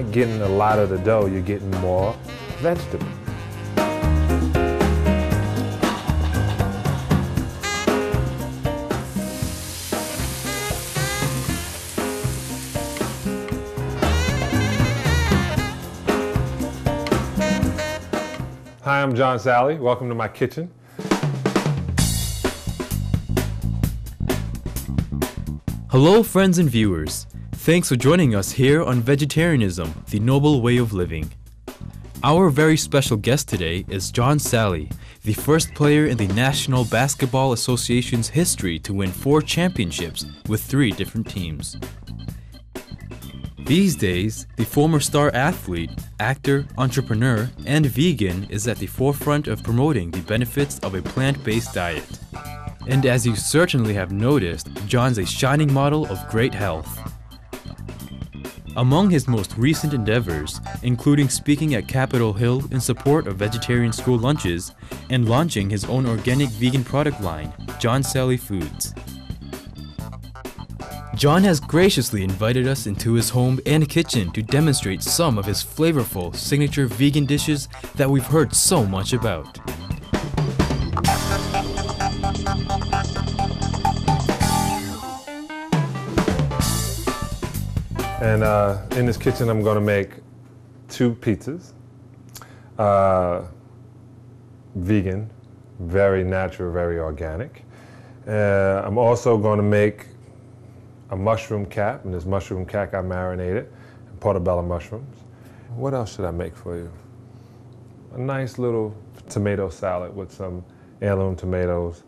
not getting a lot of the dough, you're getting more vegetables. Hi, I'm John Salley. Welcome to my kitchen. Hello, friends and viewers. Thanks for joining us here on Vegetarianism, the Noble Way of Living. Our very special guest today is John Salley, the first player in the National Basketball Association's history to win 4 championships with 3 different teams. These days, the former star athlete, actor, entrepreneur, and vegan is at the forefront of promoting the benefits of a plant-based diet. And as you certainly have noticed, John's a shining model of great health. Among his most recent endeavors, including speaking at Capitol Hill in support of vegetarian school lunches and launching his own organic vegan product line, John Salley Foods. John has graciously invited us into his home and kitchen to demonstrate some of his flavorful signature vegan dishes that we've heard so much about. And in this kitchen, I'm going to make 2 pizzas. Vegan, very natural, very organic. I'm also going to make a mushroom cap, and this mushroom cap I marinated in portobello mushrooms. What else should I make for you? A nice little tomato salad with some heirloom tomatoes,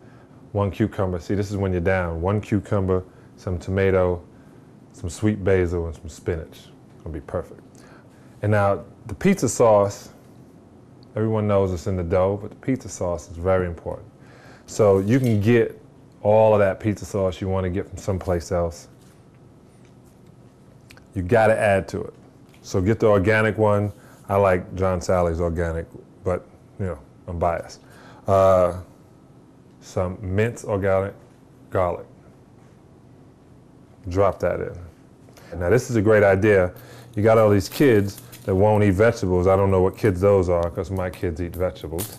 1 cucumber. See, this is when you're down. 1 cucumber, some tomato, some sweet basil, and some spinach. It's gonna be perfect. And now, the pizza sauce, everyone knows it's in the dough, but the pizza sauce is very important. So you can get all of that pizza sauce you want to get from someplace else. You got to add to it. So get the organic one. I like John Salley's organic, but you know, I'm biased. Some minced organic garlic. Drop that in. Now this is a great idea. You got all these kids that won't eat vegetables. I don't know what kids those are because my kids eat vegetables.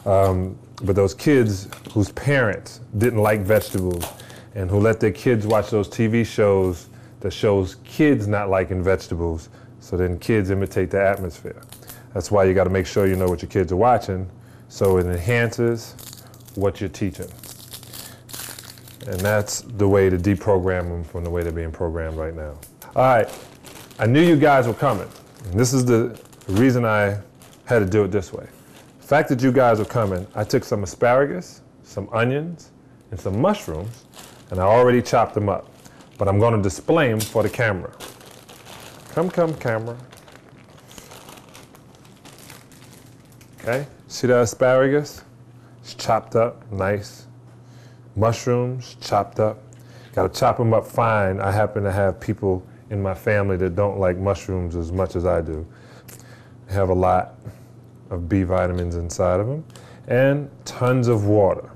But those kids whose parents didn't like vegetables and who let their kids watch those TV shows that shows kids not liking vegetables, so then kids imitate the atmosphere. That's why you got to make sure you know what your kids are watching, so it enhances what you're teaching. And that's the way to deprogram them from the way they're being programmed right now. All right, I knew you guys were coming. And this is the reason I had to do it this way. The fact that you guys were coming, I took some asparagus, some onions, and some mushrooms, and I already chopped them up. But I'm going to display them for the camera. Come, camera. Okay, see that asparagus? It's chopped up, nice. Mushrooms, chopped up. Got to chop them up fine. I happen to have people in my family that don't like mushrooms as much as I do. They have a lot of B vitamins inside of them, and tons of water.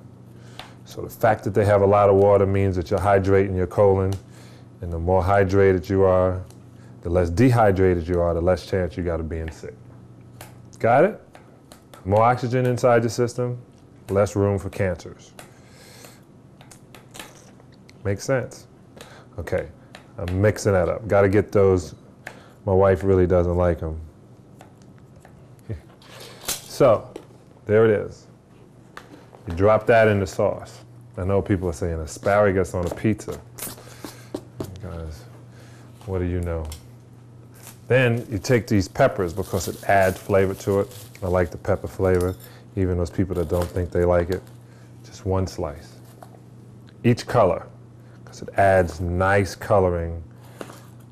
So the fact that they have a lot of water means that you're hydrating your colon, and the more hydrated you are, the less dehydrated you are, the less chance you got of being sick. Got it? More oxygen inside your system, less room for cancers. Makes sense? Okay, I'm mixing that up. Got to get those. My wife really doesn't like them. So, there it is. You drop that in the sauce. I know people are saying asparagus on a pizza. Guys, what do you know? Then you take these peppers because it adds flavor to it. I like the pepper flavor, even those people that don't think they like it. Just 1 slice. Each color, because it adds nice coloring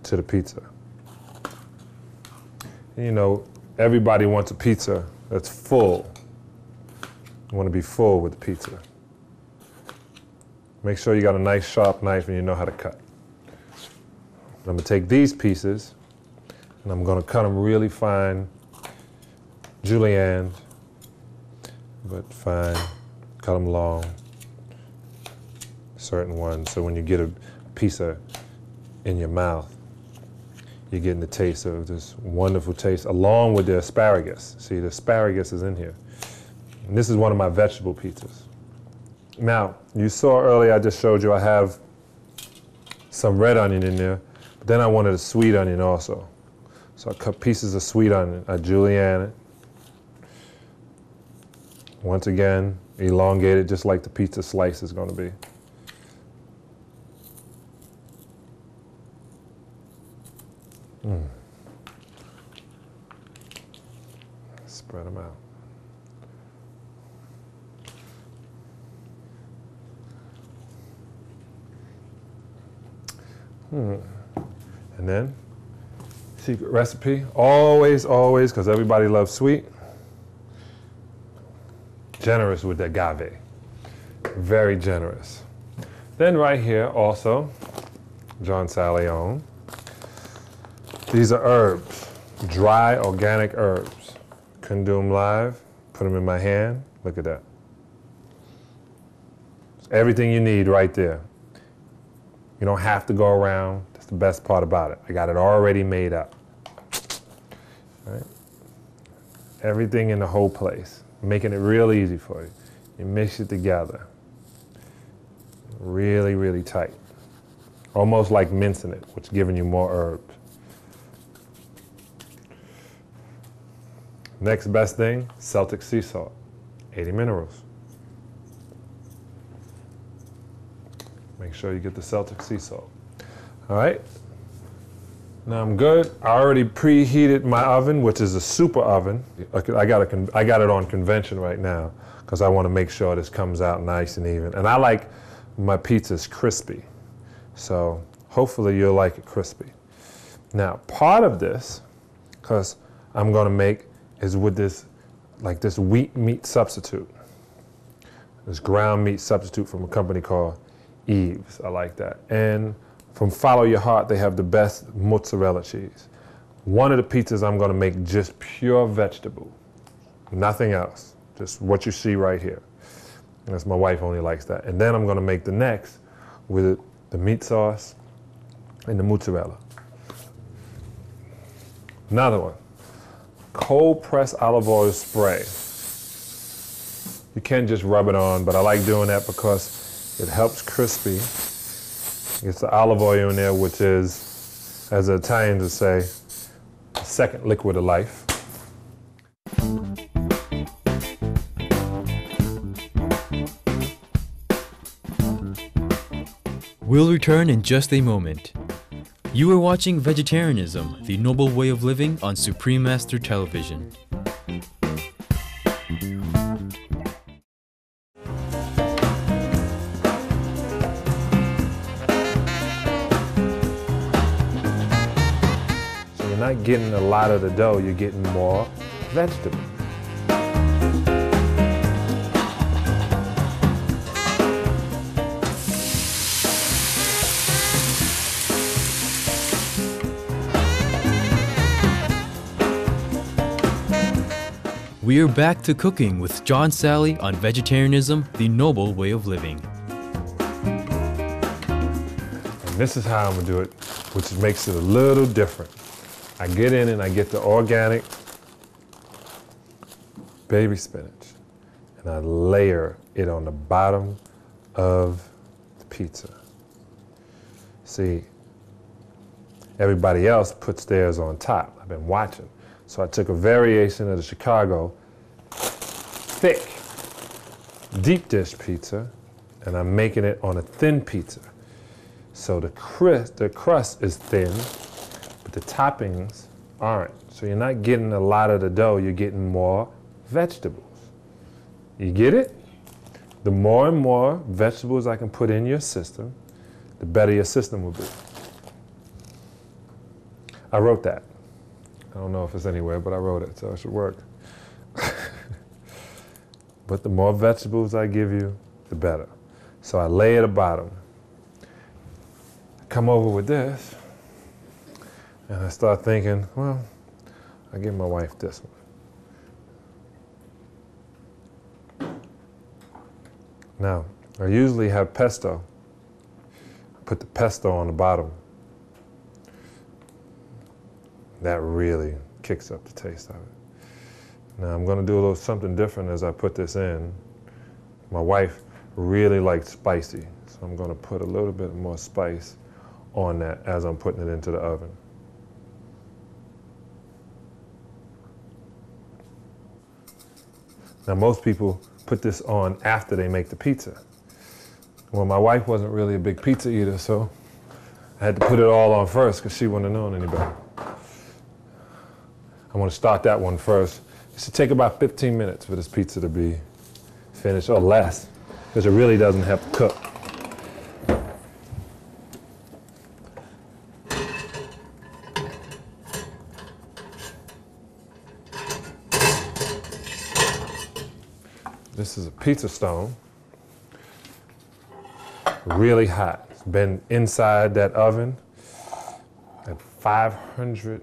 to the pizza. You know, everybody wants a pizza that's full. You want to be full with the pizza. Make sure you got a nice sharp knife and you know how to cut. I'm going to take these pieces and I'm going to cut them really fine, julienne, but fine. Cut them long, certain ones, so when you get a piece in your mouth, you're getting the taste of this wonderful taste along with the asparagus. See, the asparagus is in here. And this is one of my vegetable pizzas. Now, you saw earlier, I just showed you I have some red onion in there, but then I wanted a sweet onion also. So I cut pieces of sweet onion, I julienne it. Once again, elongate it just like the pizza slice is going to be. Spread them out. And then, secret recipe, always, because everybody loves sweet, generous with the agave. Very generous. Then right here also, John Salley own. These are herbs, dry organic herbs. Couldn't do them live, put them in my hand, look at that. Everything you need right there. You don't have to go around. That's the best part about it. I got it already made up. Right? Everything in the whole place. Making it real easy for you. You mix it together. Really, really tight. Almost like mincing it, which is giving you more herbs. Next best thing, Celtic sea salt. 80 minerals. Make sure you get the Celtic sea salt. All right. Now I'm good. I already preheated my oven, which is a super oven. I got it on convention right now because I want to make sure this comes out nice and even. And I like my pizzas crispy. So hopefully you'll like it crispy. Now part of this, because I'm going to make, is with this, like this wheat meat substitute. This ground meat substitute from a company called Eves. I like that. And from Follow Your Heart, they have the best mozzarella cheese. One of the pizzas I'm going to make just pure vegetable. Nothing else. Just what you see right here. And that's my wife only likes that. And then I'm going to make the next with the meat sauce and the mozzarella. Another one. Cold pressed olive oil spray. You can just rub it on, but I like doing that because it helps crispy. It's the olive oil in there, which is, as the Italians would say, the second liquid of life. We'll return in just a moment. You are watching Vegetarianism, the Noble Way of Living on Supreme Master Television. You're not getting a lot of the dough, you're getting more vegetable. We are back to cooking with John Salley on Vegetarianism, the Noble Way of Living. And this is how I'm gonna do it, which makes it a little different. I get in and I get the organic baby spinach and I layer it on the bottom of the pizza. See, everybody else puts theirs on top. I've been watching. So I took a variation of the Chicago thick deep dish pizza and I'm making it on a thin pizza. So the crust is thin, but the toppings aren't. So you're not getting a lot of the dough, you're getting more vegetables. You get it? The more and more vegetables I can put in your system, the better your system will be. I wrote that. I don't know if it's anywhere, but I wrote it, so it should work. But the more vegetables I give you, the better. So I lay at the bottom. I come over with this, and I start thinking, well, I'll give my wife this one. Now, I usually have pesto. I put the pesto on the bottom. That really kicks up the taste of it. Now I'm gonna do a little something different as I put this in. My wife really likes spicy, so I'm gonna put a little bit more spice on that as I'm putting it into the oven. Now most people put this on after they make the pizza. Well, my wife wasn't really a big pizza eater, so I had to put it all on first because she wouldn't have known any better. I want to start that one first. It should take about 15 minutes for this pizza to be finished, or less, because it really doesn't have to cook. This is a pizza stone, really hot. It's been inside that oven at 500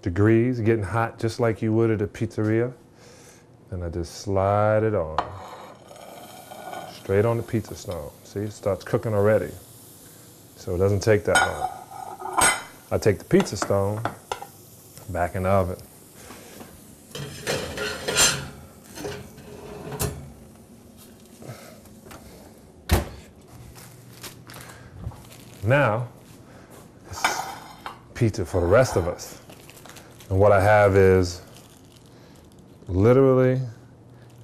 degrees, getting hot just like you would at a pizzeria. And I just slide it on, straight on the pizza stone. See, it starts cooking already, so it doesn't take that long. I take the pizza stone back in the oven. Now, it's pizza for the rest of us. And what I have is literally,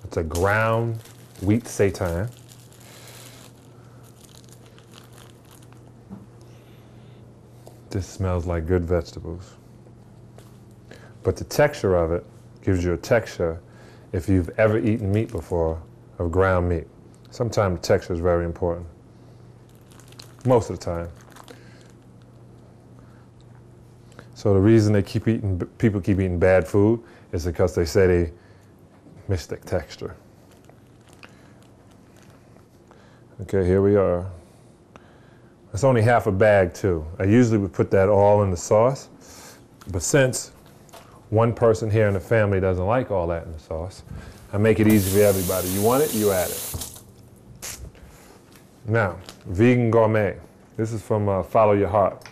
it's a ground wheat seitan. This smells like good vegetables. But the texture of it gives you a texture, if you've ever eaten meat before, of ground meat. Sometimes the texture is very important. Most of the time. So the reason people keep eating bad food is because they say they miss the texture. Okay, here we are. It's only half a bag too. I usually would put that all in the sauce, but since one person here in the family doesn't like all that in the sauce, I make it easy for everybody. You want it, you add it. Now, vegan gourmet. This is from Follow Your Heart.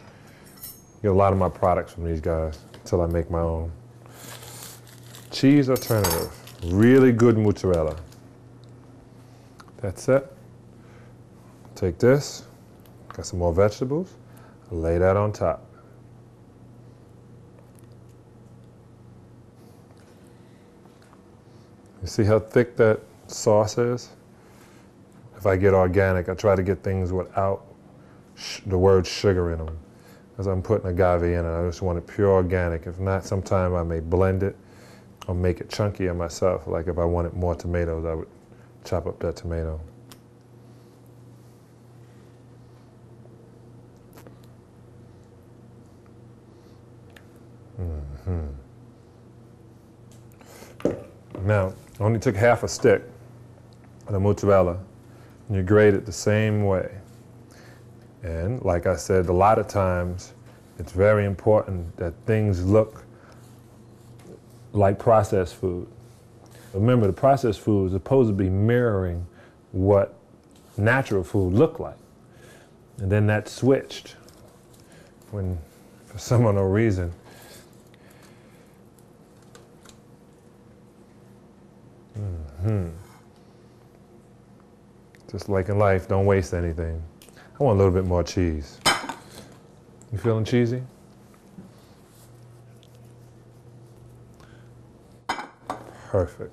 Get a lot of my products from these guys until I make my own. Cheese alternative. Really good mozzarella. That's it. Take this. Got some more vegetables. Lay that on top. You see how thick that sauce is? If I get organic, I try to get things without the word sugar in them. As I'm putting agave in it, I just want it pure organic. If not, sometime I may blend it or make it chunkier myself. Like if I wanted more tomatoes, I would chop up that tomato. Now, I only took half a stick of the mozzarella, and you grate it the same way. And like I said, a lot of times, it's very important that things look like processed food. Remember, the processed food is supposed to be mirroring what natural food looked like. And then that switched when, for some unknown reason, just like in life, don't waste anything. I want a little bit more cheese. You feeling cheesy? Perfect.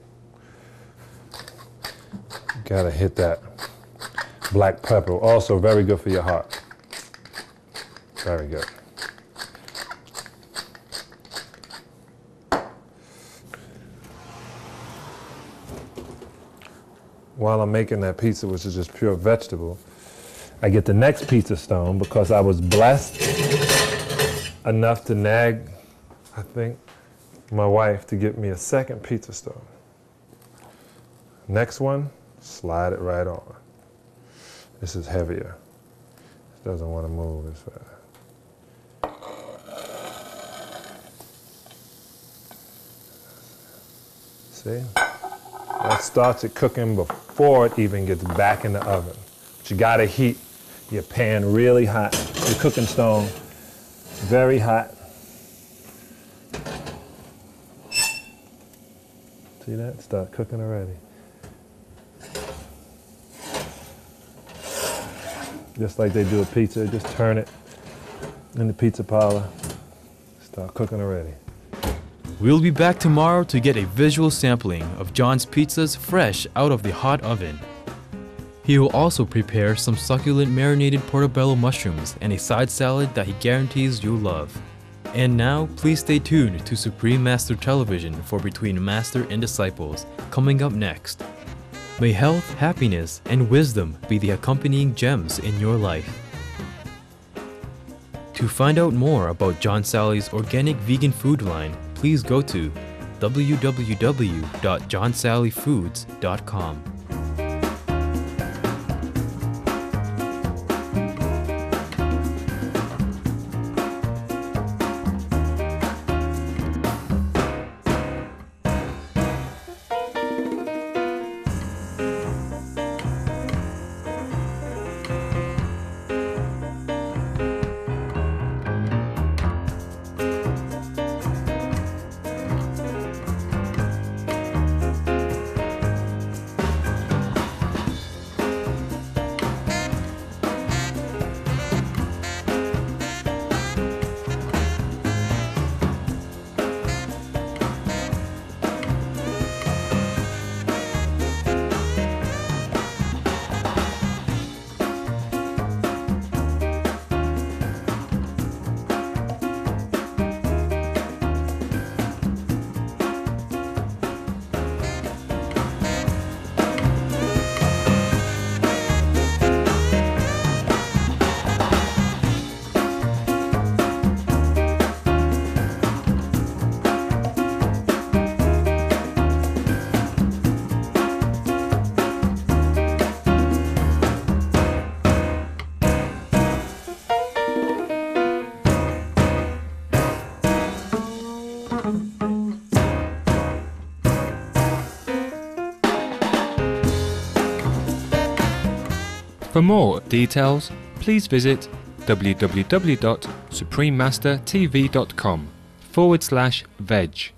Gotta hit that black pepper. Also very good for your heart. Very good. While I'm making that pizza, which is just pure vegetable, I get the next pizza stone because I was blessed enough to nag, I think, my wife to get me a second pizza stone. Next one, slide it right on. This is heavier. It doesn't want to move as fast. See? That starts it cooking before it even gets back in the oven. But you gotta heat your pan really hot. Your cooking stone, very hot. See that? Start cooking already. Just like they do a pizza, just turn it in the pizza parlor. Start cooking already. We'll be back tomorrow to get a visual sampling of John's pizzas fresh out of the hot oven. He will also prepare some succulent marinated portobello mushrooms and a side salad that he guarantees you'll love. And now, please stay tuned to Supreme Master Television for Between Master and Disciples, coming up next. May health, happiness, and wisdom be the accompanying gems in your life. To find out more about John Salley's organic vegan food line, please go to www.johnsalleyfoods.com. For more details, please visit www.suprememastertv.com/veg.